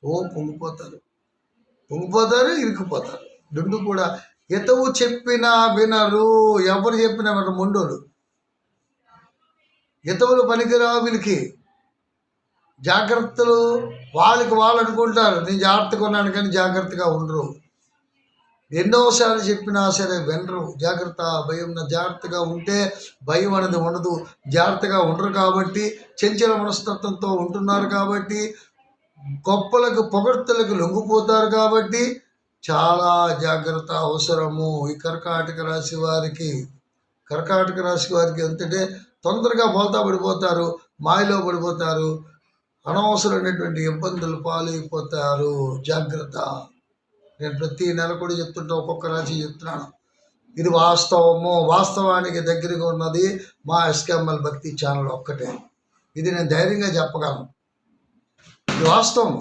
పొంగిపోతారు, ఇరుక్కుపోతారు. రెండు కూడా హితవు చెప్పినా వినరు. ఎవరు చెప్పినా వినరు మొండోలు. హితవులు పనికిరావు వీళ్ళకి. జాగ్రత్తలు వాళ్ళకి వాళ్ళు అనుకుంటారు నేను జాగ్రత్తగా ఉన్నాను, కానీ జాగ్రత్తగా ఉండరు. ఎన్నోసార్లు చెప్పినా సరే వినరు. జాగ్రత్త, భయం. జాగ్రత్తగా ఉంటే భయం అనేది ఉండదు. జాగ్రత్తగా ఉండరు కాబట్టి, చంచల మనస్తత్వంతో ఉంటున్నారు కాబట్టి, గొప్పలకు పొగడ్తలకు లొంగిపోతారు కాబట్టి చాలా జాగ్రత్త అవసరము. ఈ కర్కాటక రాశి వారికి ఎంతంటే తొందరగా బోల్తా పడిపోతారు, మాయలో పడిపోతారు, అనవసరమైనటువంటి ఇబ్బందులు పాలైపోతారు. జాగ్రత్త. నేను ప్రతి నెల కూడా చెప్తుంటా, ఒక్కొక్క రాశి చెప్తున్నాను. ఇది వాస్తవానికి దగ్గరగా ఉన్నది మా ఎస్కేఎంఎల్ భక్తి ఛానల్ ఒక్కటే. ఇది నేను ధైర్యంగా చెప్పగలను. ఇది వాస్తవం.